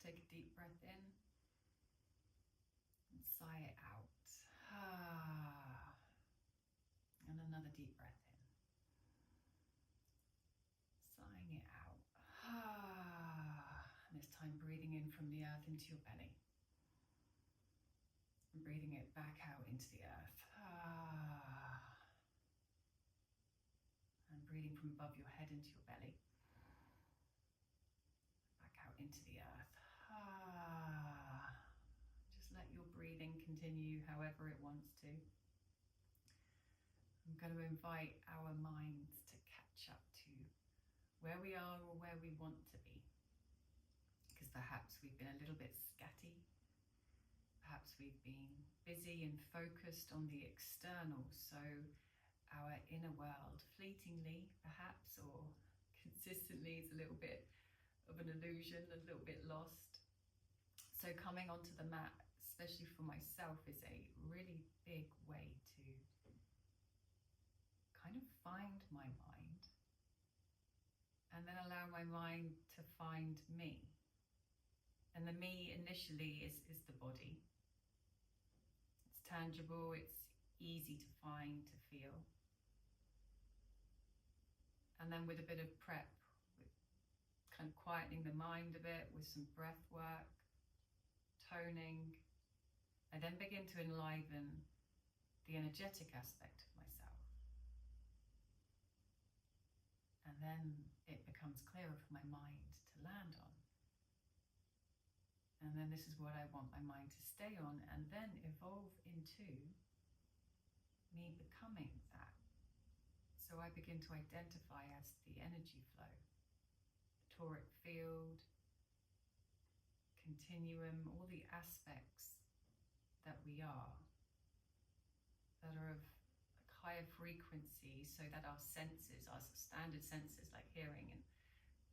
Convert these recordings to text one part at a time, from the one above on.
take a deep breath in and sigh it out. And another deep breath in, sighing it out. And this time breathing in from the earth into your belly. And breathing it back out into the earth. And breathing from above your head into your belly. Back out into the earth. Just let your breathing continue however it wants to. I'm going to invite our minds to catch up to where we are or where we want to be. Because perhaps we've been a little bit scatty. Perhaps we've been busy and focused on the external, so our inner world fleetingly perhaps or consistently is a little bit of an illusion, a little bit lost. So coming onto the mat, especially for myself, is a really big way to kind of find my mind and then allow my mind to find me. And the me initially is the body. It's tangible, it's easy to find, to feel. And then with a bit of prep, with kind of quietening the mind a bit with some breath work, toning, I then begin to enliven the energetic aspect of myself. And then it becomes clearer for my mind to land on. And then this is what I want my mind to stay on and then evolve into me becoming that. So I begin to identify as the energy flow, the toric field, continuum, all the aspects that we are, that are of higher frequency, so that our senses, our standard senses like hearing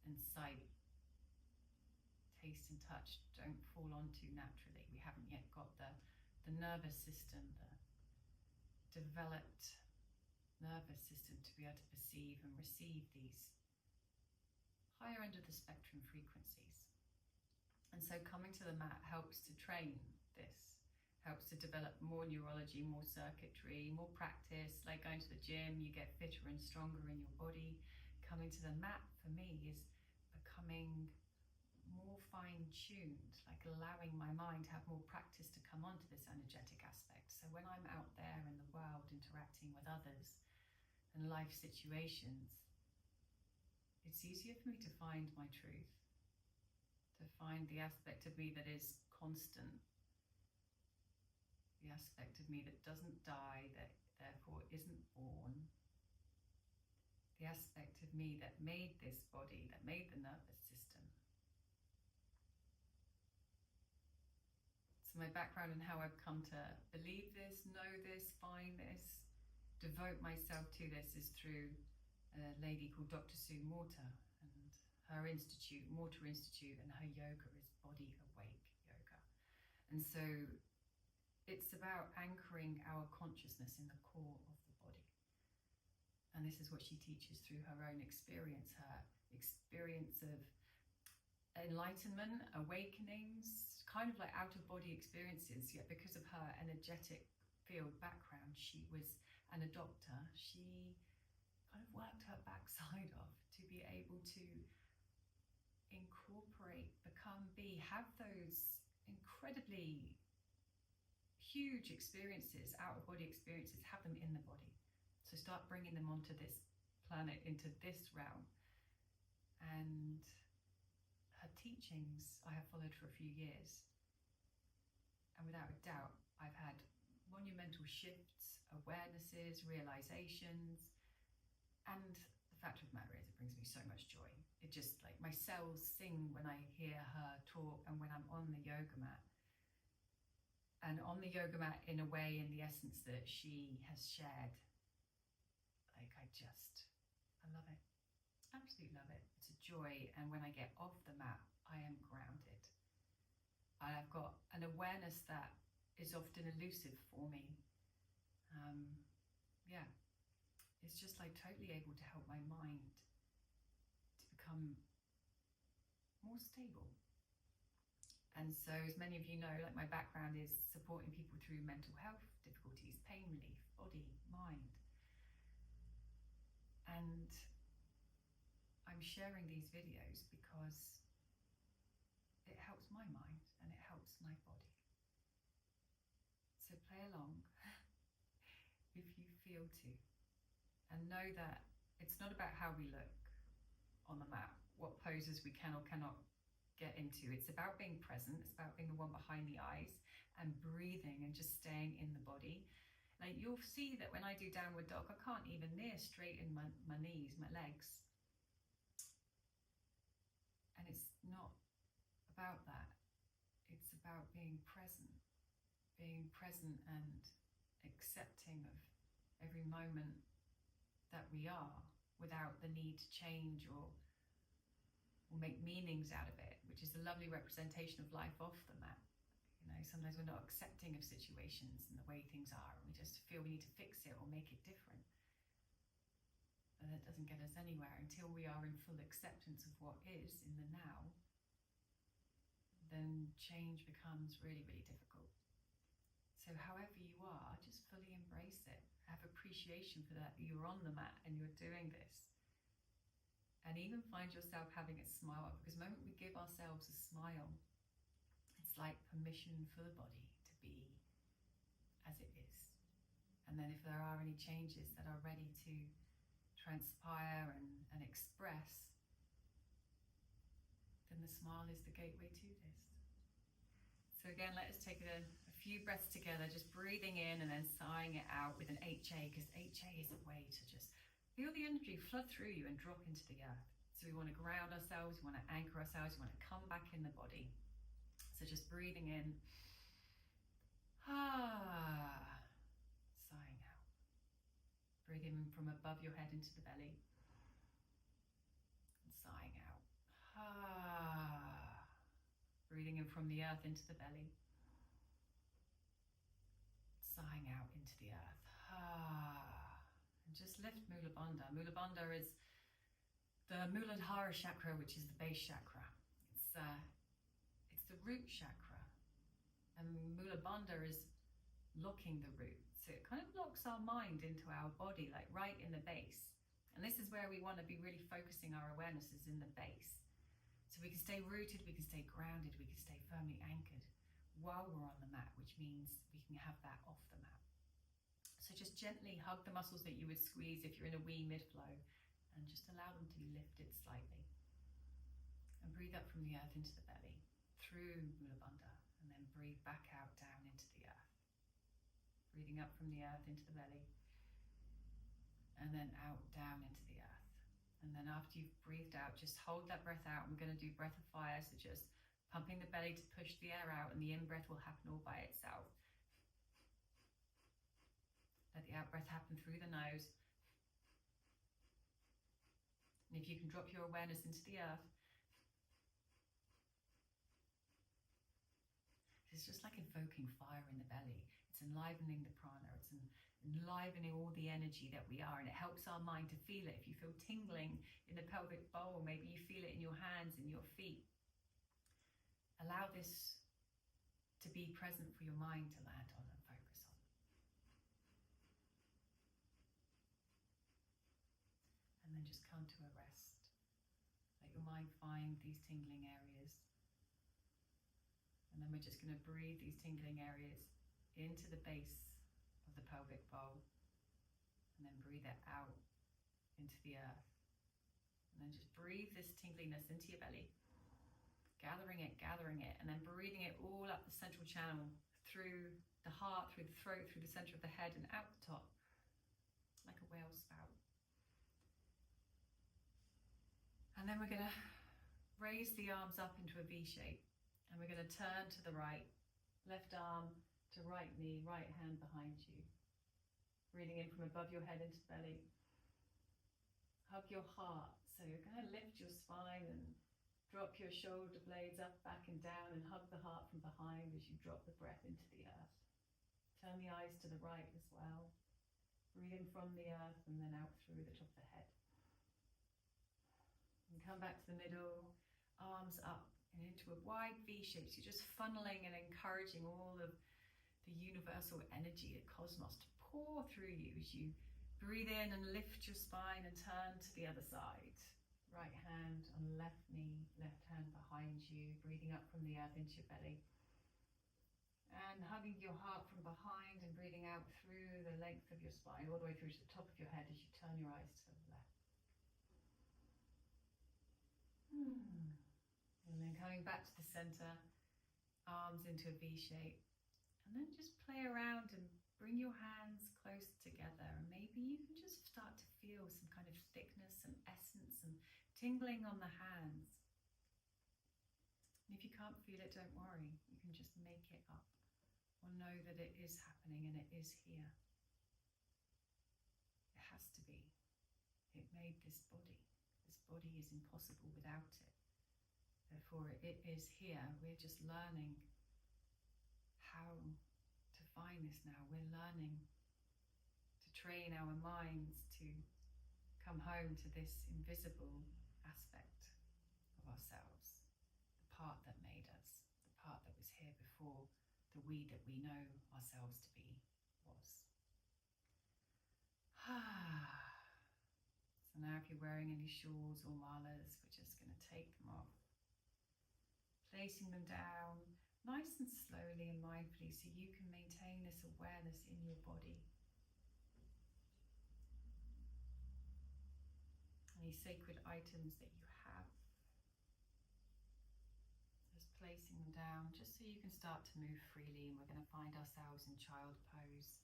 and sight, taste and touch don't fall onto naturally. We haven't yet got the nervous system, the developed nervous system to be able to perceive and receive these higher end of the spectrum frequencies. And so coming to the mat helps to train this, helps to develop more neurology, more circuitry, more practice. Like going to the gym, you get fitter and stronger in your body. Coming to the mat for me is becoming more fine-tuned, like allowing my mind to have more practice to come onto this energetic aspect. So when I'm out there in the world interacting with others and life situations, it's easier for me to find my truth, to find the aspect of me that is constant, the aspect of me that doesn't die, that therefore isn't born, the aspect of me that made this body, that made the nervous system. So my background and how I've come to believe this, know this, find this, devote myself to this is through a lady called Dr. Sue Morter and her institute, Morter Institute, and her yoga is Body Awake Yoga. And so it's about anchoring our consciousness in the core of the body. And this is what she teaches through her own experience, her experience of enlightenment, awakenings, kind of like out-of-body experiences. Yet because of her energetic field background, she was, and a doctor, she kind of worked her backside off to be able to incorporate, become, be, have those incredibly huge experiences, out-of-body experiences, have them in the body. So start bringing them onto this planet, into this realm. And her teachings I have followed for a few years. And without a doubt, I've had monumental shifts, awarenesses, realizations. And the fact of the matter is, it brings me so much joy. It just, like, my cells sing when I hear her talk and when I'm on the yoga mat. And on the yoga mat, in a way, in the essence that she has shared, like, I love it. Absolutely love it. It's a joy. And when I get off the mat, I am grounded. I've got an awareness that is often elusive for me. It's just like totally able to help my mind to become more stable And so, as many of you know, like my background is supporting people through mental health difficulties, pain relief, body, mind. And I'm sharing these videos because it helps my mind and it helps my body. So play along if you feel to. And know that it's not about how we look on the mat, what poses we can or cannot get into. It's about being present. It's about being the one behind the eyes and breathing and just staying in the body. Like you'll see that when I do downward dog, I can't even near straighten my knees, my legs. And it's not about that. It's about being present and accepting of every moment that we are without the need to change or make meanings out of it, which is a lovely representation of life off the mat. You know, sometimes we're not accepting of situations and the way things are, and we just feel we need to fix it or make it different. But that doesn't get us anywhere until we are in full acceptance of what is in the now. Then change becomes really, really difficult. So however you are, just fully embrace it. Have appreciation for that you're on the mat and you're doing this. And even find yourself having a smile, because the moment we give ourselves a smile, it's like permission for the body to be as it is. And then if there are any changes that are ready to transpire and express, then the smile is the gateway to this. So again, let us take a few breaths together, just breathing in and then sighing it out with an HA, because HA is a way to just feel the energy flood through you and drop into the earth. So we want to ground ourselves, we want to anchor ourselves, we want to come back in the body. So just breathing in, sighing out. Breathing in from above your head into the belly, and sighing out. Breathing in from the earth into the belly, sighing out into the earth. And just lift Mula Bandha. Mula Bandha is the Muladhara chakra, which is the base chakra. It's the root chakra. And Mula Bandha is locking the root. So it kind of locks our mind into our body, like right in the base. And this is where we want to be really focusing our awarenesses, in the base. So we can stay rooted, we can stay grounded, we can stay firmly anchored while we're on the mat, which means we can have that off the mat. So just gently hug the muscles that you would squeeze if you're in a wee mid-flow, and just allow them to be lifted slightly. And breathe up from the earth into the belly, through Mula Bandha, and then breathe back out down into the earth. Breathing up from the earth into the belly, and then out down into the earth. And then after you've breathed out, just hold that breath out. We're going to do breath of fire, so just pumping the belly to push the air out, and the in-breath will happen all by itself. Let the out-breath happen through the nose. And if you can drop your awareness into the earth, it's just like invoking fire in the belly. It's enlivening the prana. It's enlivening all the energy that we are, and it helps our mind to feel it. If you feel tingling in the pelvic bowl, maybe you feel it in your hands, in your feet. Allow this to be present for your mind to land on and focus on. And then just come to a rest. Let your mind find these tingling areas. And then we're just going to breathe these tingling areas into the base of the pelvic bowl, and then breathe it out into the earth. And then just breathe this tingliness into your belly, gathering it, and then breathing it all up the central channel, through the heart, through the throat, through the center of the head, and out the top, like a whale spout. And then we're going to raise the arms up into a V shape, and we're going to turn to the right, left arm to right knee, right hand behind you. Breathing in from above your head into the belly. Hug your heart. So you're going to lift your spine and drop your shoulder blades up, back and down, and hug the heart from behind as you drop the breath into the earth. Turn the eyes to the right as well. Breathe in from the earth and then out through the top of the head. And come back to the middle, arms up and into a wide V shape. So you're just funneling and encouraging all of the universal energy, the cosmos, to pour through you as you breathe in and lift your spine and turn to the other side. Right hand on left knee, left hand behind you, breathing up from the earth into your belly. And hugging your heart from behind and breathing out through the length of your spine, all the way through to the top of your head as you turn your eyes to the left. And then coming back to the center, arms into a V shape. And then just play around and bring your hands close together. And maybe you can just start to feel some kind of thickness and essence and tingling on the hands. And if you can't feel it, don't worry. You can just make it up. Or know that it is happening and it is here. It has to be. It made this body. This body is impossible without it. Therefore, it is here. We're just learning how to find this now. We're learning to train our minds to come home to this invisible aspect of ourselves. The part that made us. The part that was here before the we that we know ourselves to be was. So now if you're wearing any shawls or malas, we're just going to take them off. Placing them down nice and slowly and mindfully so you can maintain this awareness in your body. Any sacred items that you have. Placing them down just so you can start to move freely, and we're going to find ourselves in child pose.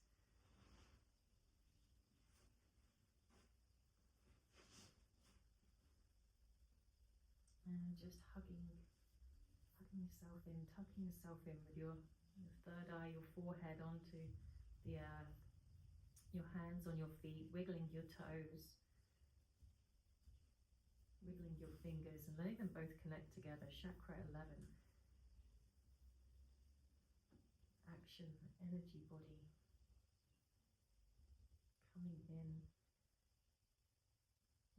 And just hugging yourself in, tucking yourself in with your third eye, your forehead onto the earth, your hands on your feet, wiggling your toes, wiggling your fingers and letting them both connect together. Chakra 11. Action, energy body, coming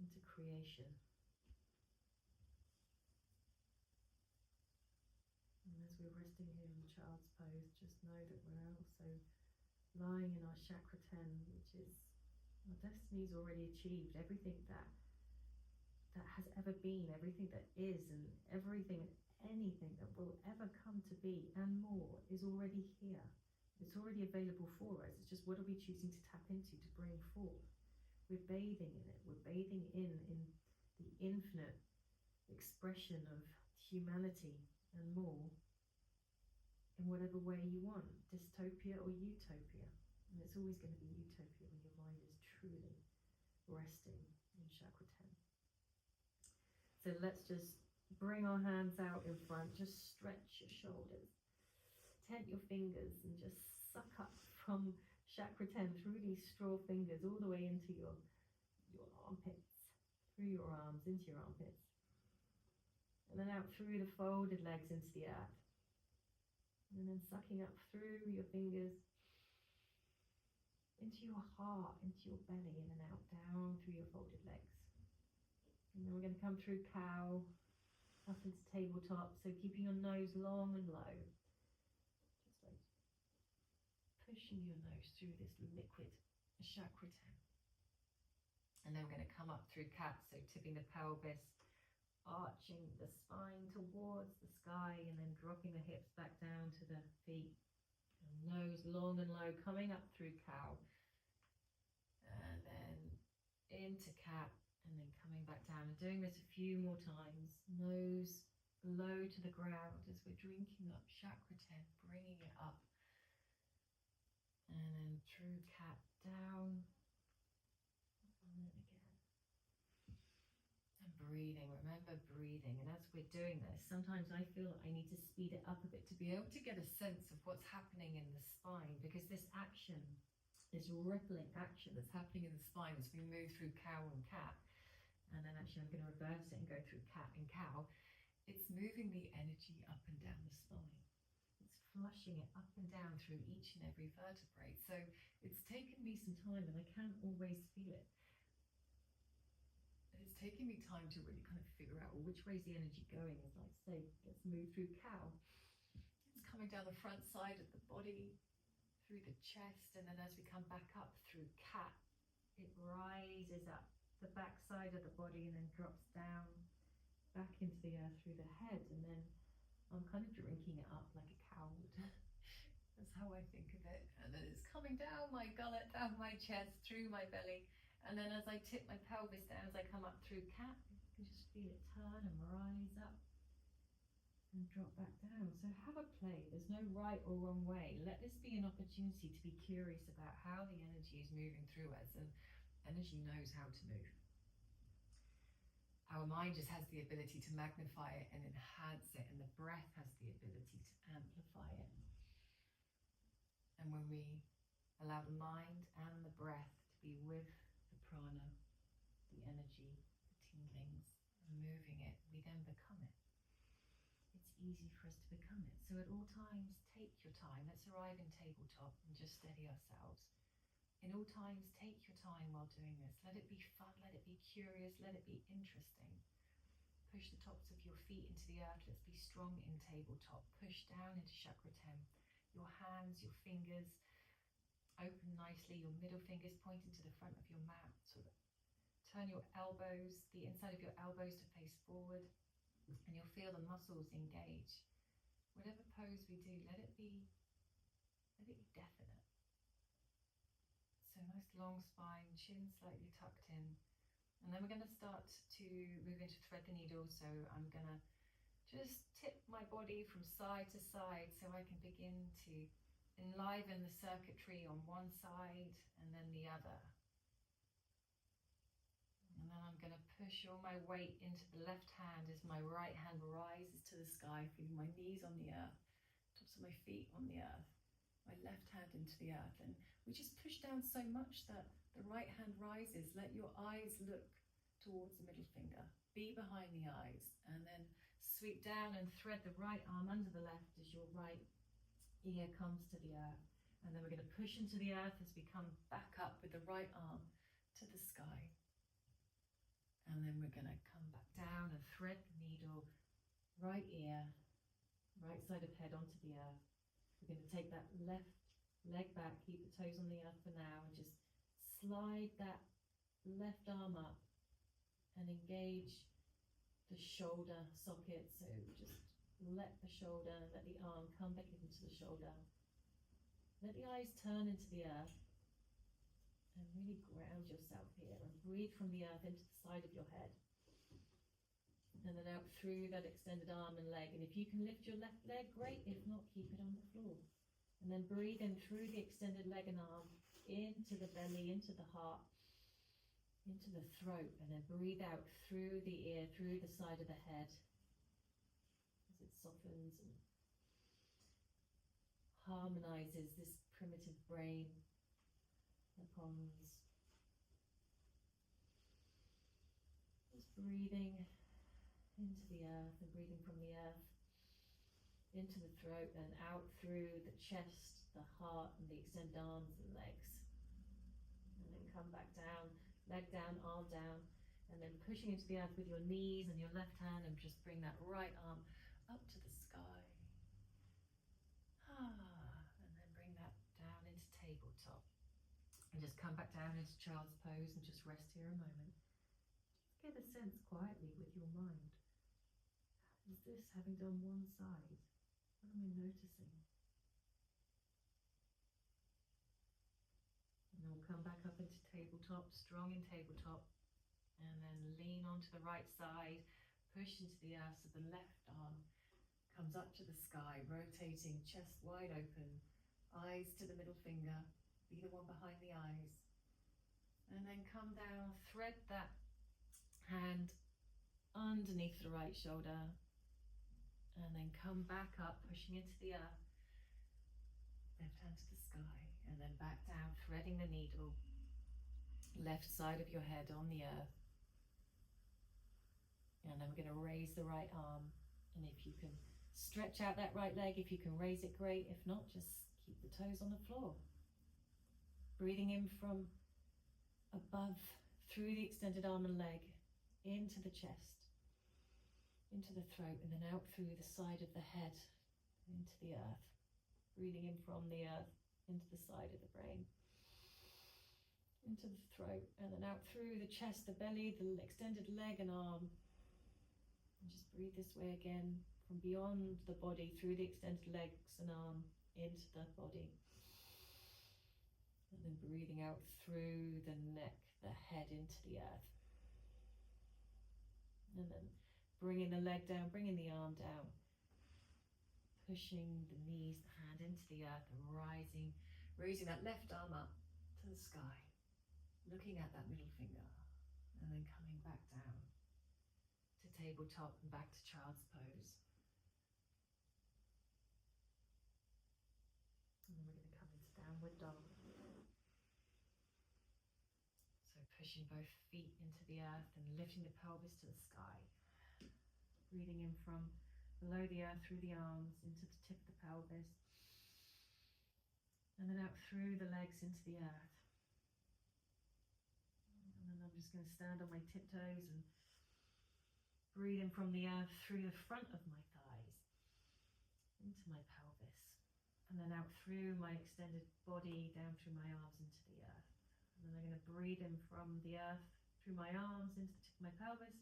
into creation. And as we're resting here in child's pose, just know that we're also lying in our chakra 10, which is our destiny's already achieved. Everything that has ever been, everything that is, and everything anything that will ever come to be and more is already here. It's already available for us. It's just what are we choosing to tap into, to bring forth. We're bathing in it. We're bathing in the infinite expression of humanity and more in whatever way you want, dystopia or utopia. And it's always going to be utopia when your mind is truly resting in chakra 10. So let's just bring our hands out in front, just stretch your shoulders, tent your fingers and just suck up from chakra 10 through these straw fingers all the way into your armpits, through your arms, into your armpits, and then out through the folded legs into the earth, and then sucking up through your fingers into your heart, into your belly, and then out down through your folded legs. And then we're going to come through cow, up into tabletop, so keeping your nose long and low. Just like pushing your nose through this liquid chakra 10. And then we're going to come up through cat, so tipping the pelvis, arching the spine towards the sky, and then dropping the hips back down to the feet. And nose long and low, coming up through cow. And then into cat. And then coming back down and doing this a few more times. Nose low to the ground as we're drinking up chakra 10, bringing it up. And then through cat down. And then again. And breathing. Remember breathing. And as we're doing this, sometimes I feel I need to speed it up a bit to be able to get a sense of what's happening in the spine, because this action, this rippling action that's happening in the spine as we move through cow and cat. And then actually I'm going to reverse it and go through cat and cow. It's moving the energy up and down the spine. It's flushing it up and down through each and every vertebrae. So it's taken me some time and I can't always feel it. It's taking me time to really kind of figure out, well, which way is the energy going? As like, say, let's move through cow. It's coming down the front side of the body, through the chest, and then as we come back up through cat, it rises up the back side of the body and then drops down back into the earth through the head, and then I'm kind of drinking it up like a cow would. That's how I think of it. And then it's coming down my gullet, down my chest, through my belly, and then as I tip my pelvis down, as I come up through cat, you can just feel it turn and rise up and drop back down. So have a play. There's no right or wrong way. Let this be an opportunity to be curious about how the energy is moving through us, and energy knows how to move. Our mind just has the ability to magnify it and enhance it, and the breath has the ability to amplify it. And when we allow the mind and the breath to be with the prana, the energy, the tinglings, and moving it, we then become it. It's easy for us to become it. So at all times, take your time. Let's arrive in tabletop and just steady ourselves. In all times, take your time while doing this. Let it be fun, let it be curious, let it be interesting. Push the tops of your feet into the earth. Let's be strong in tabletop. Push down into chakra 10. Your hands, your fingers, open nicely. Your middle fingers pointing to the front of your mat. So turn your elbows, the inside of your elbows to face forward, and you'll feel the muscles engage. Whatever pose we do, let it be definite. So nice long spine, chin slightly tucked in. And then we're going to start to move into thread the needle. So I'm going to just tip my body from side to side so I can begin to enliven the circuitry on one side and then the other. And then I'm going to push all my weight into the left hand as my right hand rises to the sky, feeling my knees on the earth, tops of my feet on the earth, my left hand into the earth. And we just push down so much that the right hand rises. Let your eyes look towards the middle finger. Be behind the eyes. And then sweep down and thread the right arm under the left as your right ear comes to the earth. And then we're going to push into the earth as we come back up with the right arm to the sky. And then we're going to come back down and thread the needle, right ear, right side of head onto the earth. We're going to take that left leg back, keep the toes on the earth for now, and just slide that left arm up and engage the shoulder socket. So just let the shoulder, let the arm come back into the shoulder. Let the eyes turn into the earth and really ground yourself here and breathe from the earth into the side of your head. And then out through that extended arm and leg. And if you can lift your left leg, great. If not, keep it on the floor. And then breathe in through the extended leg and arm, into the belly, into the heart, into the throat. And then breathe out through the ear, through the side of the head, as it softens and harmonizes this primitive brain, the pons. Just breathing into the earth and breathing from the earth into the throat and out through the chest, the heart, and the extended arms and legs. And then come back down, leg down, arm down, and then pushing into the earth with your knees and your left hand, and just bring that right arm up to the sky. And then bring that down into tabletop. And just come back down into child's pose and just rest here a moment. Just get a sense quietly with your mind. Is this having done one side? What am I noticing? And then we'll come back up into tabletop, strong in tabletop, and then lean onto the right side, push into the earth so the left arm comes up to the sky, rotating, chest wide open, eyes to the middle finger, be the one behind the eyes. And then come down, thread that hand underneath the right shoulder, and then come back up, pushing into the earth, left hand to the sky, and then back down, threading the needle, left side of your head on the earth. And then we're going to raise the right arm, and if you can stretch out that right leg, if you can raise it, great. If not, just keep the toes on the floor. Breathing in from above, through the extended arm and leg, into the chest, into the throat, and then out through the side of the head, into the earth. Breathing in from the earth, into the side of the brain, into the throat, and then out through the chest, the belly, the extended leg and arm. And just breathe this way again, from beyond the body, through the extended legs and arm, into the body. And then breathing out through the neck, the head, into the earth. And then bringing the leg down, bringing the arm down. Pushing the knees, the hand into the earth and raising that left arm up to the sky. Looking at that middle finger. And then coming back down to tabletop and back to child's pose. And then we're going to come into downward dog. So pushing both feet into the earth and lifting the pelvis to the sky. Breathing in from below the earth, through the arms, into the tip of the pelvis. And then out through the legs into the earth. And then I'm just going to stand on my tiptoes and breathe in from the earth through the front of my thighs, into my pelvis. And then out through my extended body, down through my arms into the earth. And then I'm going to breathe in from the earth through my arms into the tip of my pelvis.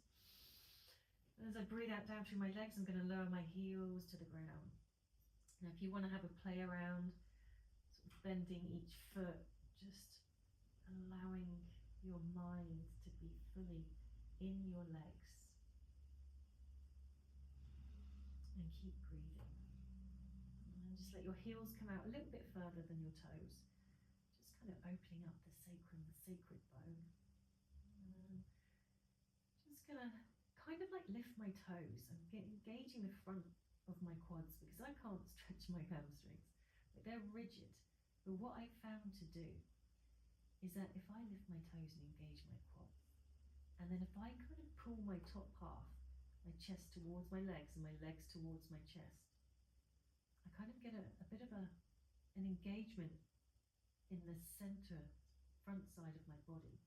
And as I breathe out down through my legs, I'm going to lower my heels to the ground. Now, if you want to have a play around, sort of bending each foot, just allowing your mind to be fully in your legs. And keep breathing. And just let your heels come out a little bit further than your toes. Just kind of opening up the sacrum, the sacred bone. And just going to kind of like lift my toes and engaging the front of my quads, because I can't stretch my hamstrings. Like, they're rigid. But what I found to do is that if I lift my toes and engage my quads, and then if I kind of pull my top half, my chest towards my legs and my legs towards my chest, I kind of get a bit of an engagement in the center, front side of my body.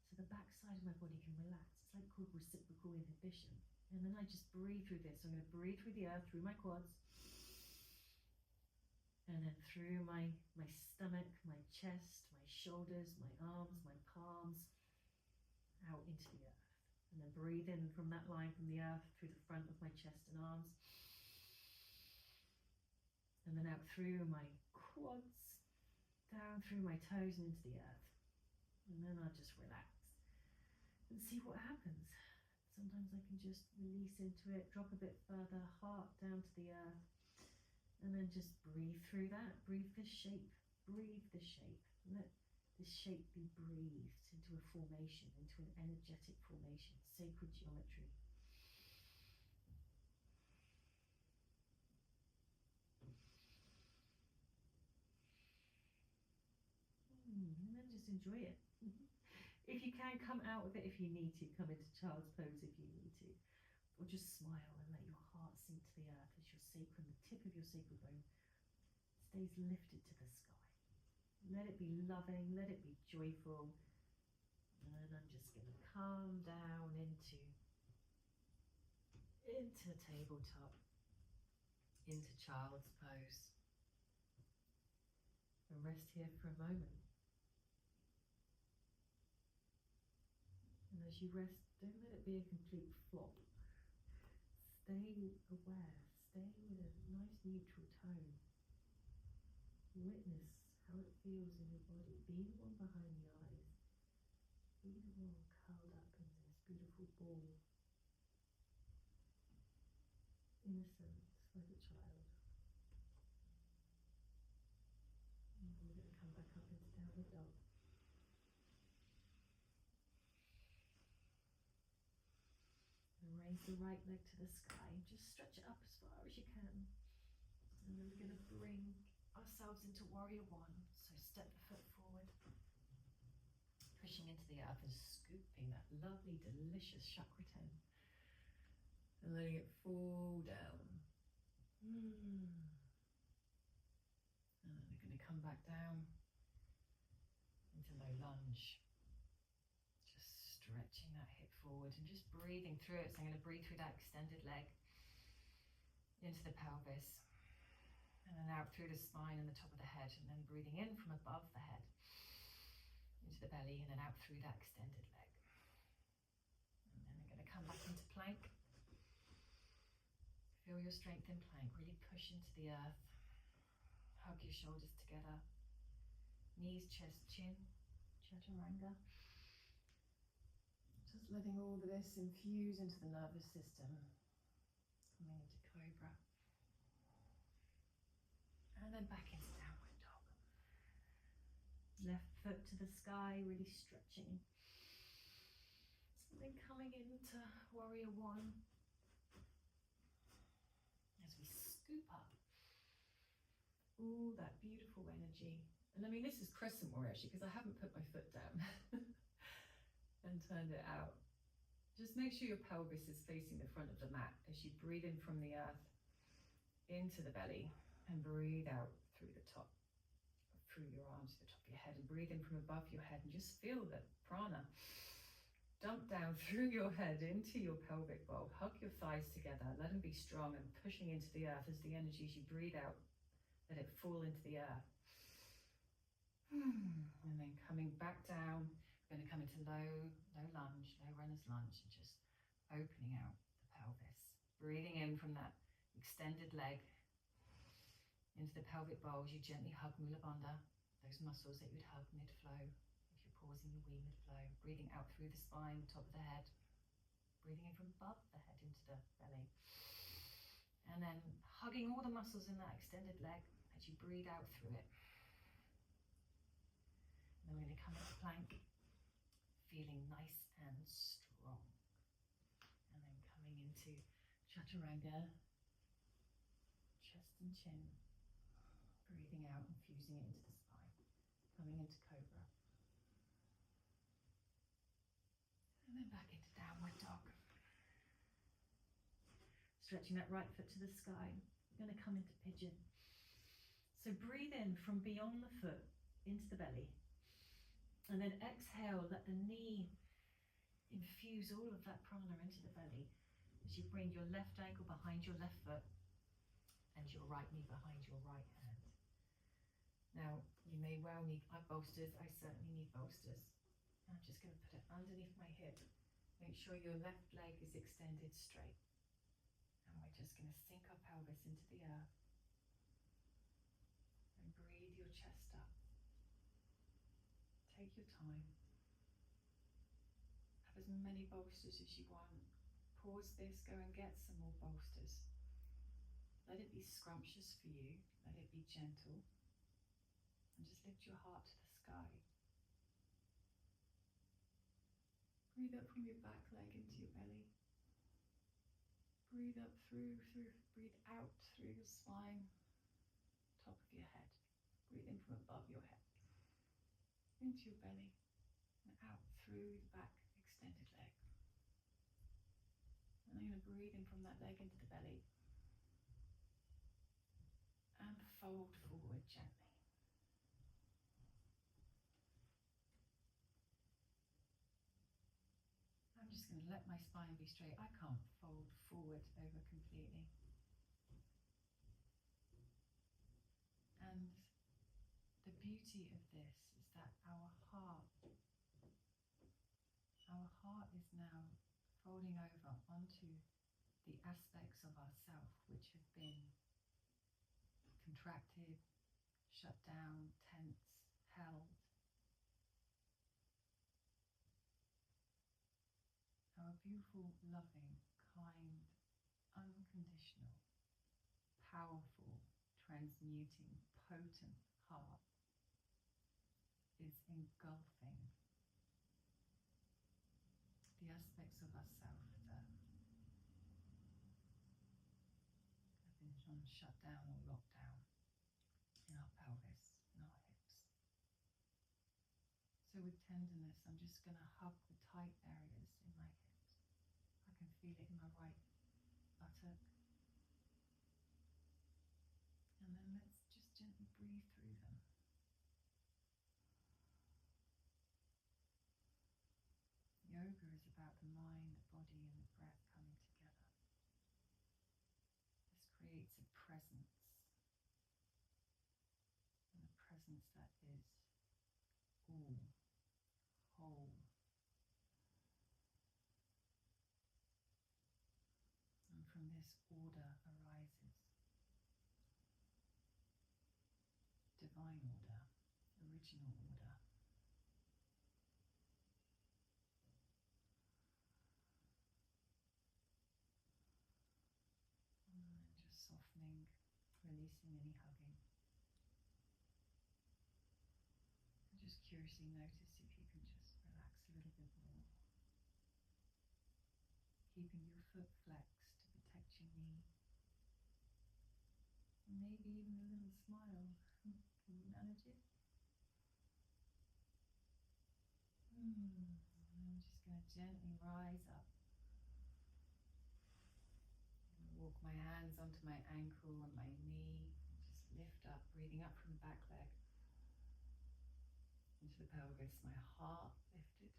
So the back side of my body can relax. It's like called reciprocal inhibition. And then I just breathe through this. So I'm going to breathe through the earth, through my quads, and then through my stomach, my chest, my shoulders, my arms, my palms, out into the earth. And then breathe in from that line from the earth through the front of my chest and arms. And then out through my quads, down through my toes and into the earth. And then I'll just relax and see what happens. Sometimes I can just release into it, drop a bit further, heart down to the earth. And then just breathe through that. Breathe the shape. Breathe the shape. Let this shape be breathed into a formation, into an energetic formation, sacred geometry. And then just enjoy it. If you can, come out of it if you need to. Come into child's pose if you need to. Or just smile and let your heart sink to the earth as your sacrum, the tip of your sacral bone, stays lifted to the sky. Let it be loving, let it be joyful. And I'm just going to come down into tabletop, into child's pose. And rest here for a moment. And as you rest, don't let it be a complete flop. Stay aware, stay with a nice neutral tone. Witness how it feels in your body. Be the one behind the eyes. Be the one curled up in this beautiful ball. Innocent, like a child. And we're going to come back up into downward dog. And raise the right leg to the sky. Just stretch it up as far as you can. And then we're going to bring ourselves into warrior one. So step the foot forward, pushing into the earth and scooping that lovely, delicious chakra 10. And letting it fall down. And then we're going to come back down into low lunge. Just stretching that hip forward and just breathing through it. So I'm going to breathe through that extended leg into the pelvis, and then out through the spine and the top of the head, and then breathing in from above the head into the belly, and then out through that extended leg. And then we're going to come back into plank. Feel your strength in plank. Really push into the earth. Hug your shoulders together. Knees, chest, chin. Chaturanga. Just letting all of this infuse into the nervous system. Coming into cobra. And then back into downward dog. Left foot to the sky, really stretching. And then coming into warrior one. As we scoop up all that beautiful energy. And I mean, this is crescent warrior actually, because I haven't put my foot down and turned it out. Just make sure your pelvis is facing the front of the mat as you breathe in from the earth into the belly, and breathe out through the top, through your arms to the top of your head, and breathe in from above your head, and just feel the prana dump down through your head into your pelvic bowl. Hug your thighs together, let them be strong and pushing into the earth as the energy, as you breathe out, let it fall into the earth. And then coming back down, we're going to come into low lunge, low runner's lunge, and just opening out the pelvis. Breathing in from that extended leg into the pelvic bowl as you gently hug Mula Bandha, those muscles that you'd hug mid-flow if you're pausing your wee mid-flow. Breathing out through the spine, top of the head. Breathing in from above the head into the belly. And then hugging all the muscles in that extended leg as you breathe out through it. And then we're going to come into plank, feeling nice and strong. And then coming into chaturanga, chest and chin. Breathing out, infusing it into the spine. Coming into cobra. And then back into downward dog. Stretching that right foot to the sky. We're going to come into pigeon. So breathe in from beyond the foot into the belly. And then exhale, let the knee infuse all of that prana into the belly as you bring your left ankle behind your left foot and your right knee behind your right hand. Now, you may well need bolsters. I certainly need bolsters. I'm just going to put it underneath my hip. Make sure your left leg is extended straight. And we're just going to sink our pelvis into the earth. And breathe your chest up. Take your time. Have as many bolsters as you want. Pause this, go and get some more bolsters. Let it be scrumptious for you. Let it be gentle. And just lift your heart to the sky. Breathe up from your back leg into your belly. Breathe up through, breathe out through your spine, top of your head. Breathe in from above your head, into your belly, and out through the back extended leg. And I'm going to breathe in from that leg into the belly. And fold forward gently. I'm just going to let my spine be straight. I can't fold forward over completely. And the beauty of this is that our heart is now folding over onto the aspects of ourself which have been contracted, shut down, tense, held. Our beautiful, loving, kind, unconditional, powerful, transmuting, potent heart is engulfing the aspects of ourself that have been shut down or locked down in our pelvis, in our hips. So with tenderness, I'm just going to hug the tight areas in my hips. I can feel it in my right buttock. And then let's just gently breathe through them. The yoga is about the mind, the body, and the breath coming together. This creates a presence, and a presence that is all, whole. And from this order arises divine order, original order. And just softening, releasing any hugging. And just curiously notice if you can just relax a little bit more. Keeping your foot flexed to protect your knee. And maybe even a little smile. Can you manage it? And I'm just going to gently rise up. And walk my hands onto my ankle and my knee. And just lift up, breathing up from the back leg. Into the pelvis, my heart lifted,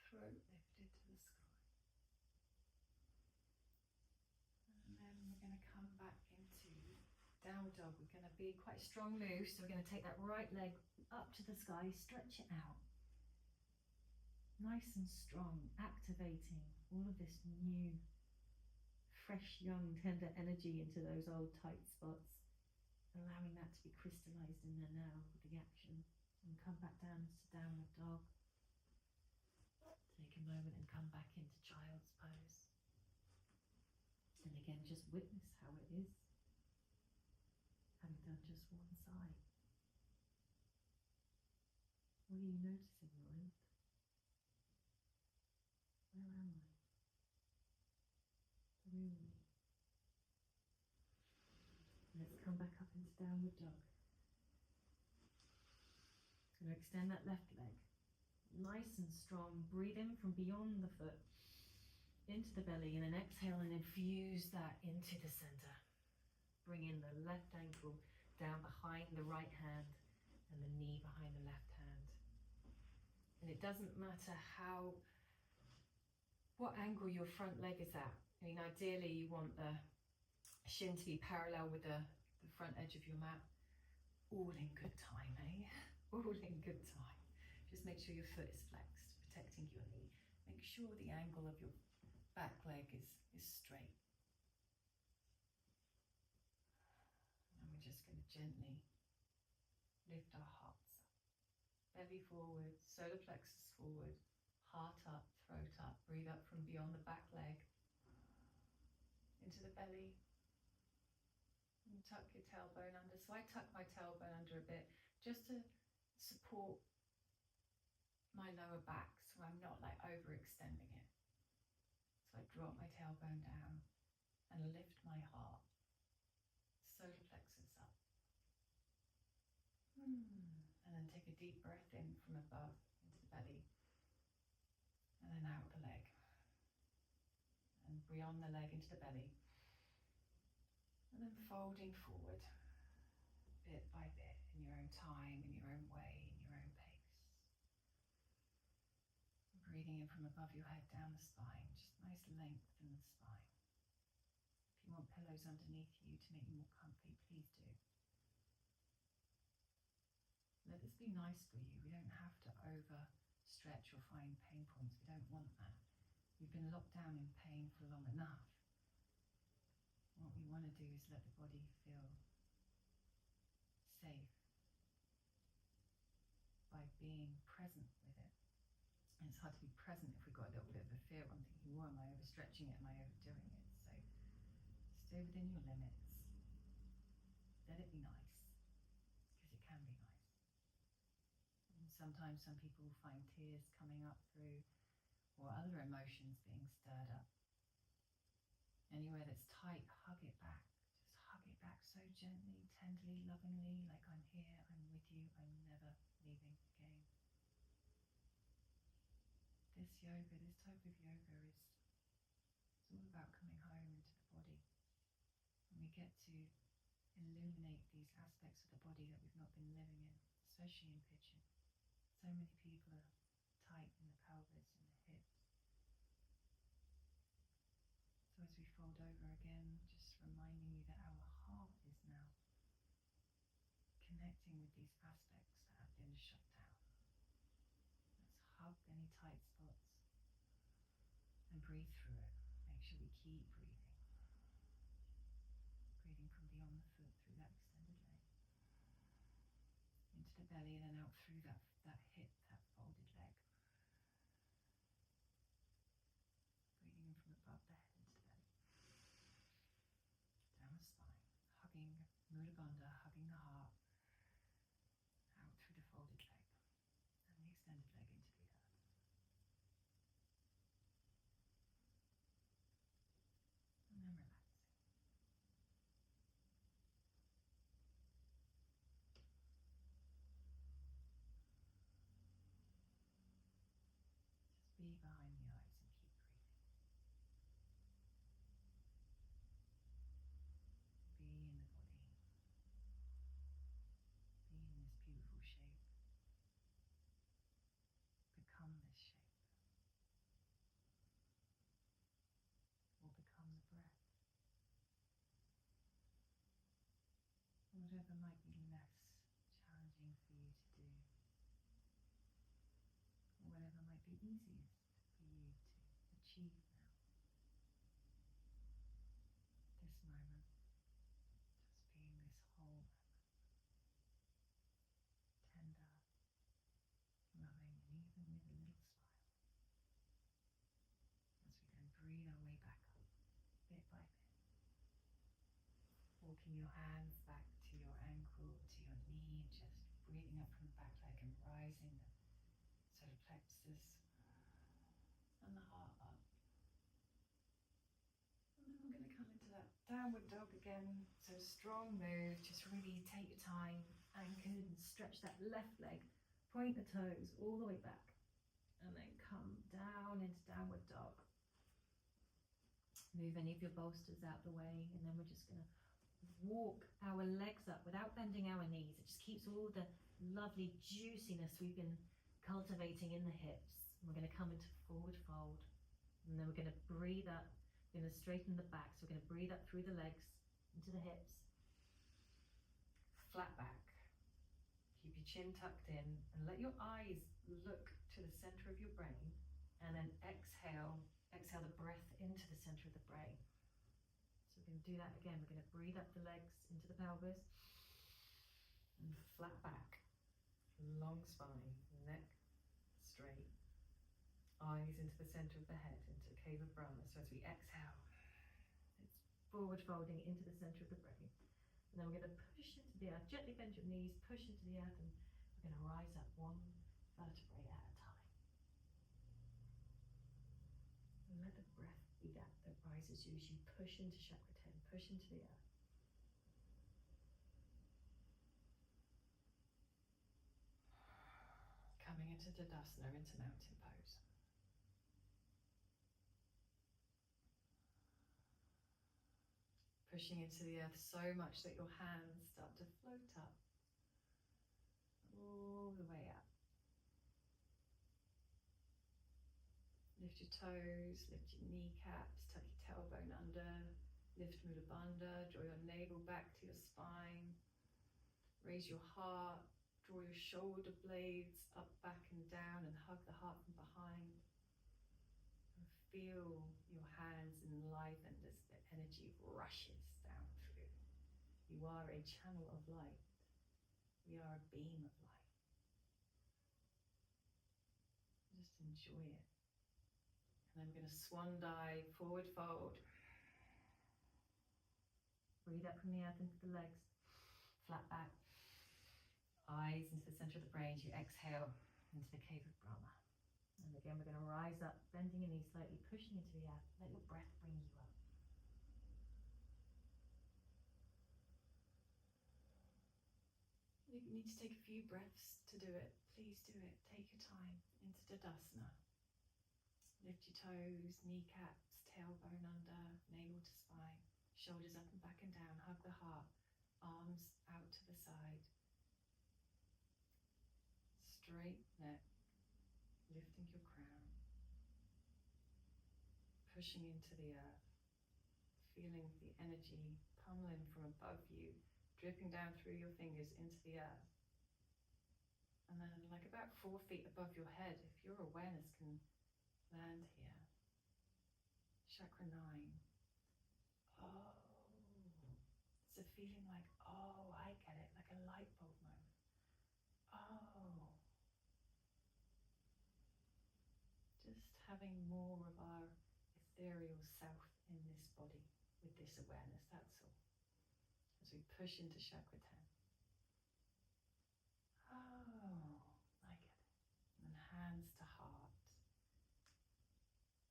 throat lifted to the sky. And then we're going to come back into downward dog. We're going to be quite a strong move, so we're going to take that right leg up to the sky, stretch it out. Nice and strong, activating all of this new, fresh, young, tender energy into those old tight spots, allowing that to be crystallized in there now with the action. And come back down to downward dog. Take a moment and come back into child's pose. And again, just witness how it is, having done just one side. What are you noticing, mind? Where am I? The real me. Let's come back up into downward dog. Going to extend that left leg, nice and strong. Breathe in from beyond the foot, into the belly, and then exhale and infuse that into the center. Bring in the left ankle down behind the right hand and the knee behind the left hand. And it doesn't matter what angle your front leg is at. I mean, ideally you want the shin to be parallel with the front edge of your mat. All in good time, eh? All in good time. Just make sure your foot is flexed, protecting your knee. Make sure the angle of your back leg is straight. And we're just going to gently lift our hearts up. Belly forward, solar plexus forward, heart up, throat up. Breathe up from beyond the back leg into the belly. And tuck your tailbone under. So I tuck my tailbone under a bit just to support my lower back so I'm not like overextending it. So I drop my tailbone down and lift my heart, solar plexus up. And then take a deep breath in from above into the belly and then out the leg. And beyond the leg into the belly. And then folding forward bit by bit in your own time, in your own way, in your own pace. Breathing in from above your head down the spine, just nice length in the spine. If you want pillows underneath you to make you more comfy, please do. Let this be nice for you. We don't have to overstretch or find pain points. We don't want that. We've been locked down in pain for long enough. What we want to do is let the body feel safe by being present with it. And it's hard to be present if we've got a little bit of a fear. I'm thinking, well, am I overstretching it? Am I overdoing it? So stay within your limits. Let it be nice, because it can be nice. And sometimes some people find tears coming up through, or other emotions being stirred up. Anywhere that's tight, hug it back. Just hug it back so gently, tenderly, lovingly, like I'm here, I'm with you, I'm never leaving again. This yoga, this type of yoga is all about coming home into the body. And we get to illuminate these aspects of the body that we've not been living in, especially in pigeon. So many people are tight in the pelvis and the hips, So as we fold over again, just reminding you that our heart is now connecting with these aspects that have been shut down. Let's hug any tight spots and breathe through it. Make sure we keep breathing. Breathing from beyond the foot through that extended leg, into the belly and then out through that hip, that folded leg. Breathing in from above the head into the belly. Down the spine, hugging Mula Bandha, hugging the heart, out through the folded leg and the extended leg into the earth. And then relaxing. Just be behind the eyes and keep breathing. Be in the body. Be in this beautiful shape. Become this shape. Or become the breath. Whatever might be less challenging for you to do. Or whatever might be easiest for you to achieve now. This moment, just being this whole moment. Tender, loving, and even with a little smile. As we then breathe our way back up, bit by bit. Walking your hands back to your ankle, to your knee, just breathing up from the back leg and rising the solar plexus and the heart up. And then we're going to come into that downward dog again. So strong move, just really take your time, anchored, and stretch that left leg, point the toes all the way back, and then come down into downward dog. Move any of your bolsters out the way, and then we're just going to walk our legs up without bending our knees. It just keeps all the lovely juiciness we've been cultivating in the hips. We're going to come into forward fold, and then we're going to breathe up. We're going to straighten the back, so we're going to breathe up through the legs into the hips. Flat back. Keep your chin tucked in and let your eyes look to the center of your brain, and then exhale the breath into the center of the brain. So we're going to do that again. We're going to breathe up the legs into the pelvis and flat back, long spine, neck straight, eyes into the center of the head, into cave of Brahma. So as we exhale, it's forward folding into the center of the brain. And then we're going to push into the earth, gently bend your knees, push into the earth, and we're going to rise up one vertebrae at a time. And let the breath be that rises you as you push into chakra 10, push into the earth. Coming into Tadasana, into mountain pose. Pushing into the earth so much that your hands start to float up, all the way up. Lift your toes, lift your kneecaps, tuck your tailbone under, lift Mula Bandha, draw your navel back to your spine, raise your heart, draw your shoulder blades up, back and down, and hug the heart from behind. And feel your hands enlivened as the energy rushes down through. You are a channel of light. We are a beam of light. Just enjoy it. And I'm going to swan dive, forward fold. Breathe up from the earth into the legs, flat back. Eyes into the center of the brain as you exhale into the cave of Brahma. And again, we're going to rise up, bending your knees slightly, pushing into the earth. Let your breath bring you up. You need to take a few breaths to do it. Please do it. Take your time into Tadasana. Lift your toes, kneecaps, tailbone under, navel to spine, shoulders up and back and down. Hug the heart, arms out to the side. Straight neck, lifting your crown, pushing into the earth, feeling the energy pummeling from above you, dripping down through your fingers into the earth. And then like about 4 feet above your head, if your awareness can land here. Chakra 9. Oh, it's a feeling like, oh, I get it, like a light bulb moment. Oh. Just having more of our ethereal self in this body with this awareness, that's all. As we push into chakra 10. Oh, I get it. And then hands to heart.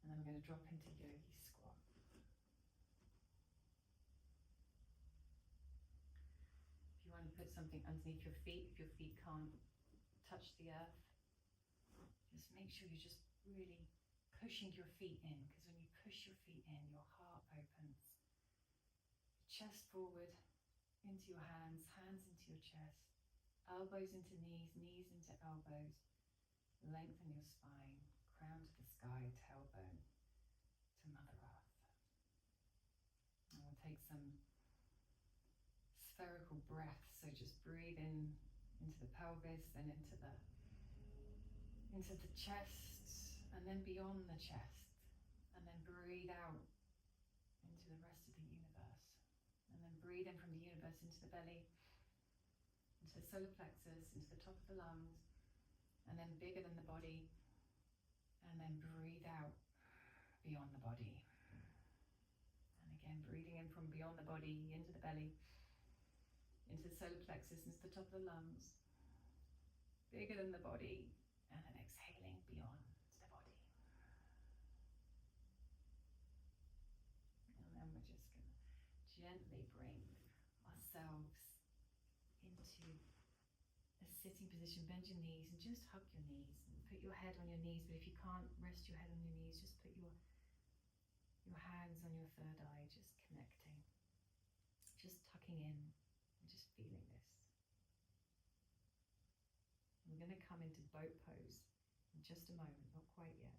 And I'm going to drop into yogi squat. If you want to put something underneath your feet, if your feet can't touch the earth, just make sure you're just really pushing your feet in, because when you push your feet in, your heart opens. Chest forward into your hands, hands into your chest, elbows into knees, knees into elbows. Lengthen your spine, crown to the sky, tailbone to Mother Earth. And we'll take some spherical breath, so just breathe in into the pelvis, then into the chest, and then beyond the chest, and then breathe out into the rest of the universe, and then breathe in from the universe into the belly, into the solar plexus, into the top of the lungs, and then bigger than the body, and then breathe out beyond the body. And again, breathing in from beyond the body, into the belly, into the solar plexus, into the top of the lungs, bigger than the body, and then exhaling beyond the body. And then we're just going to gently bring ourselves into a sitting position. Bend your knees and just hug your knees, and put your head on your knees, but if you can't rest your head on your knees, just put your hands on your third eye, just connecting, just tucking in, and just feeling this. We're going to come into boat pose in just a moment, not quite yet.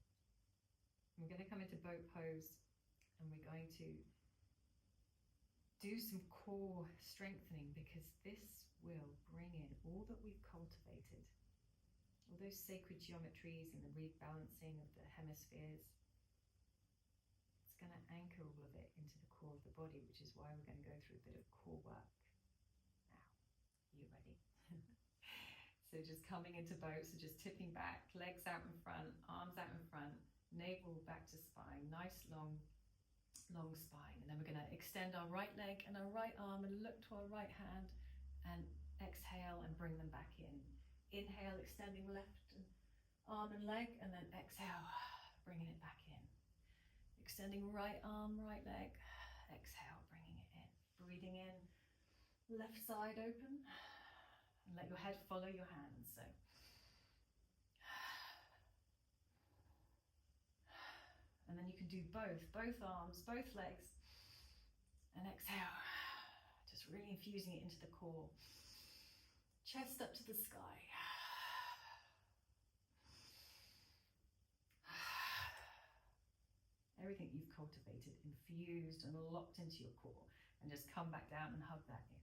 We're going to come into boat pose, and we're going to do some core strengthening, because this will bring in all that we've cultivated, all those sacred geometries and the rebalancing of the hemispheres. It's going to anchor all of it into the core of the body, which is why we're going to go through a bit of core work now. You ready? So just coming into boat, so just tipping back, legs out in front, arms out in front, navel back to spine, nice long spine. And then we're going to extend our right leg and our right arm and look to our right hand, and exhale and bring them back in. Inhale, extending left arm and leg, and then exhale, bringing it back in. Extending right arm, right leg, exhale, bringing it in. Breathing in, left side open. And let your head follow your hands. So, and then you can do both arms, both legs, and exhale, just really infusing it into the core. Chest up to the sky. Everything you've cultivated, infused and locked into your core, and just come back down and hug that in.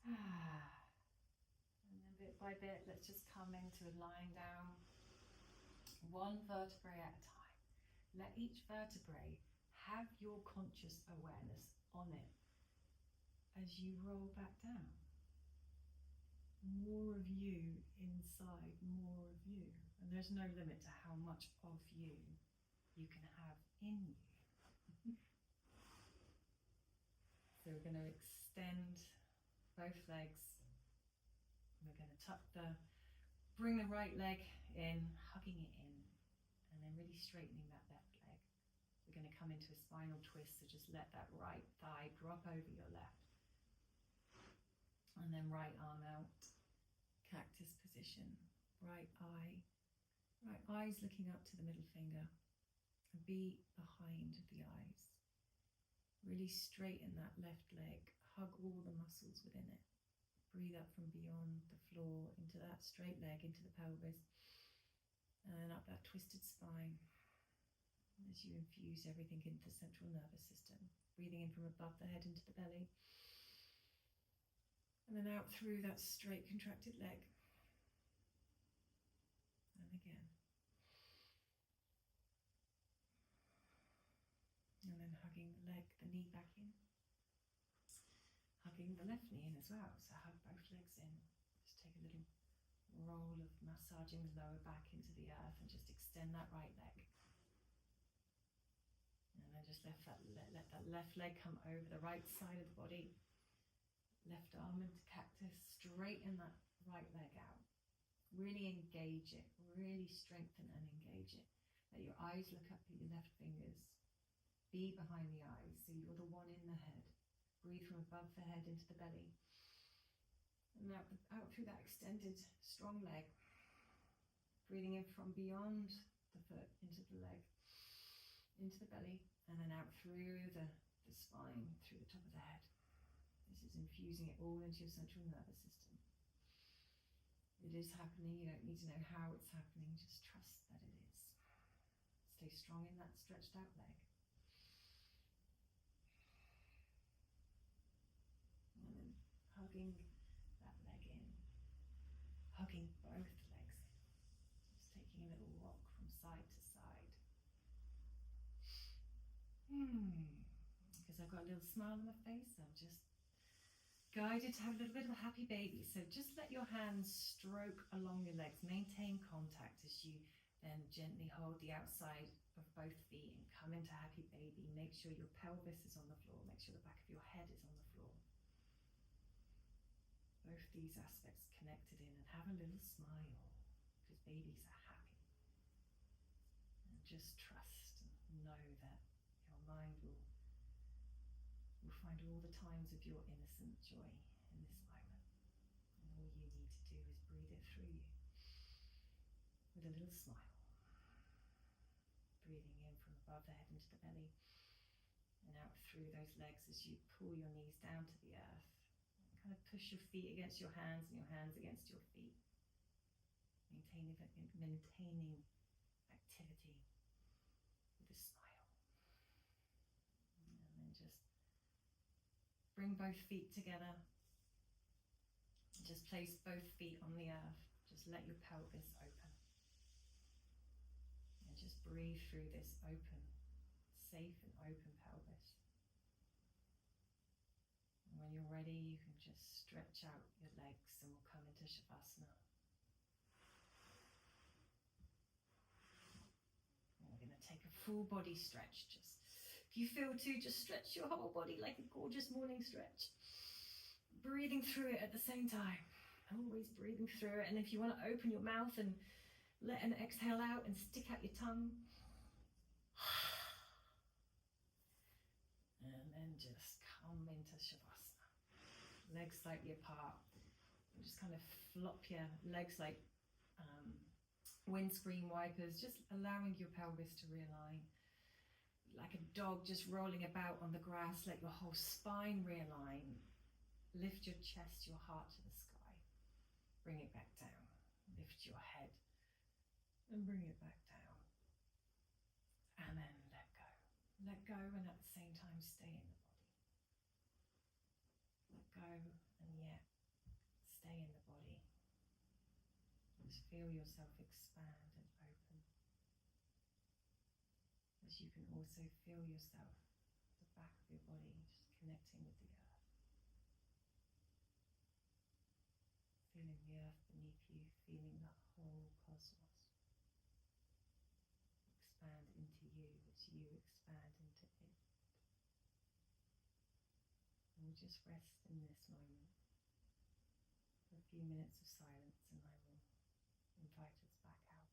And then bit by bit, let's just come into lying down, one vertebrae at a time. Let each vertebrae have your conscious awareness on it as you roll back down. More of you inside, more of you. And there's no limit to how much of you can have in you. So we're going to extend both legs. We're going to bring the right leg in, hugging it in, and then really straightening that left leg. We're going to come into a spinal twist, so just let that right thigh drop over your left. And then right arm out, cactus position, right eye's looking up to the middle finger, a beat behind the eyes. Really straighten that left leg, hug all the muscles within it. Breathe up from beyond the floor into that straight leg, into the pelvis, and then up that twisted spine. As you infuse everything into the central nervous system, breathing in from above the head into the belly, and then out through that straight contracted leg. And again. And then hugging the leg, the knee back in. Hugging the left knee in as well, so hug both legs in. Just take a little roll of massaging the lower back into the earth and just extend that right leg. And then just let that left leg come over the right side of the body. Left arm into cactus, straighten that right leg out. Really engage it, really strengthen and engage it. Let your eyes look up at your left fingers. Be behind the eyes, so you're the one in the head. Breathe from above the head into the belly. And out through that extended, strong leg. Breathing in from beyond the foot into the leg, into the belly, and then out through the spine, through the top of the head. This is infusing it all into your central nervous system. It is happening. You don't need to know how it's happening. Just trust that it is. Stay strong in that stretched out leg. And then hugging that leg in. Hugging both legs in. Just taking a little rock from side to side. Because I've got a little smile on my face, I'm just guided to have a little bit of a happy baby. So just let your hands stroke along your legs. Maintain contact as you then gently hold the outside of both feet and come into happy baby. Make sure your pelvis is on the floor. Make sure the back of your head is on the floor. Both these aspects connected in, and have a little smile because babies are happy. And just trust and know that your mind will find all the times of your innocent joy in this moment. And all you need to do is breathe it through you with a little smile. Breathing in from above the head into the belly and out through those legs as you pull your knees down to the earth. And kind of push your feet against your hands and your hands against your feet. Maintaining activity with a smile. And then just bring both feet together. Just place both feet on the earth. Just let your pelvis open. And just breathe through this open, safe and open pelvis. And when you're ready, you can just stretch out your legs and we'll come into Shavasana. And we're going to take a full body stretch. If you feel to, just stretch your whole body like a gorgeous morning stretch. Breathing through it at the same time. Always breathing through it. And if you want to open your mouth and let an exhale out and stick out your tongue. And then just come into Shavasana. Legs slightly apart. And just kind of flop your legs like windscreen wipers. Just allowing your pelvis to realign. Like a dog just rolling about on the grass, let your whole spine realign. Lift your chest, your heart to the sky. Bring it back down. Lift your head and bring it back down. And then let go. Let go and at the same time stay in the body. Let go and yet stay in the body. Just feel yourself expand and open. As you can also feel yourself at the back of your body, just connecting with the earth. Feeling the earth beneath you, feeling that whole cosmos expand into you as you expand into it. And we'll just rest in this moment for a few minutes of silence, and I will invite us back out.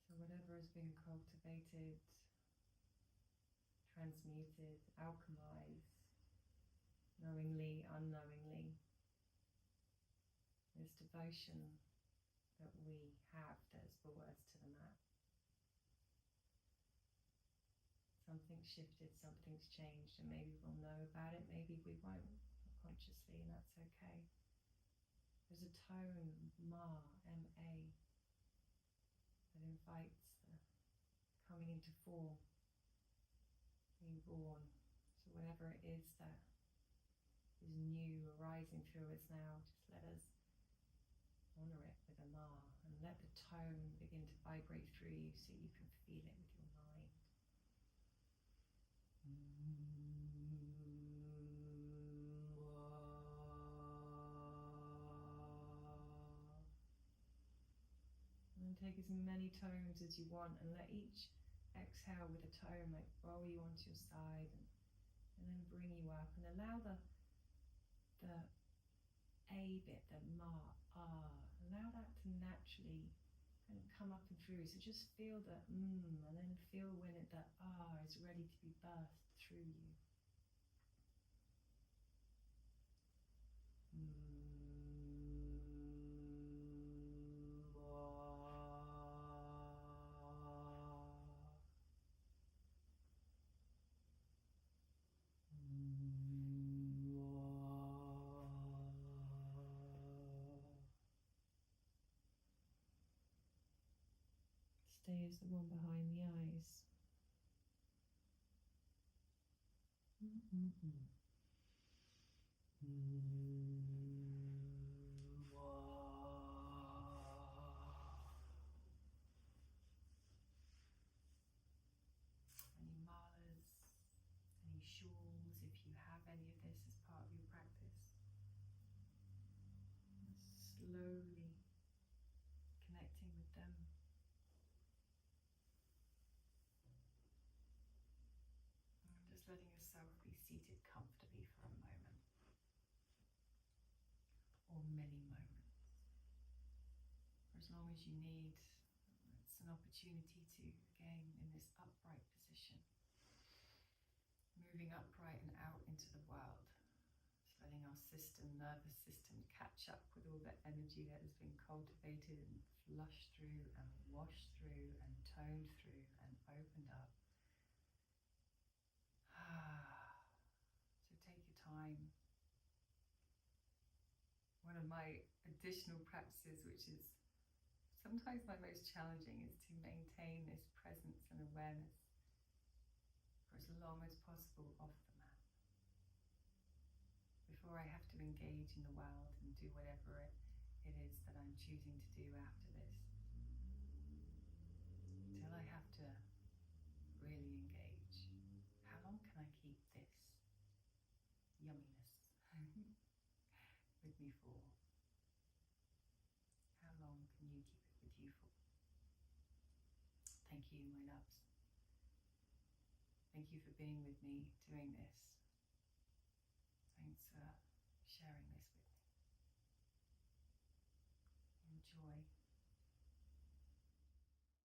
So whatever has been cultivated, transmuted, alchemized, knowingly, unknowingly, this devotion that we have that's the words to the mat. Something's shifted, something's changed, and maybe we'll know about it, maybe we won't consciously, and that's okay. There's a tone, Ma, M-A, that invites the coming into form, being born. So whatever it is that is new, arising through us now, just let us honour it with a Ma, and let the tone begin to vibrate through you so you can feel it with your mind. And then take as many tones as you want, and let each exhale with a tone like roll you onto your side, and then bring you up, and allow the A bit, the Ma, Ah, allow that to naturally kind of come up and through. So just feel the and then feel when the Ah is ready to be birthed through you. Stay as the one behind the eyes. Any malas, any shawls, if you have any of this as part of your practice. Slowly connecting with them. And just letting yourself be seated comfortably for a moment, or many moments. For as long as you need, it's an opportunity to, again, in this upright position, moving upright and out into the world. Just letting our system, nervous system, catch up with all the energy that has been cultivated and flushed through and washed through and toned through and opened up. So take your time. One of my additional practices, which is sometimes my most challenging, is to maintain this presence and awareness for as long as possible off the mat, before I have to engage in the world and do whatever it is that I'm choosing to do after this, till I have to really engage. How long can I keep this yumminess with me for? How long can you keep it with you for? Thank you, my loves. Thank you for being with me doing this. Thanks for sharing this with me. Enjoy.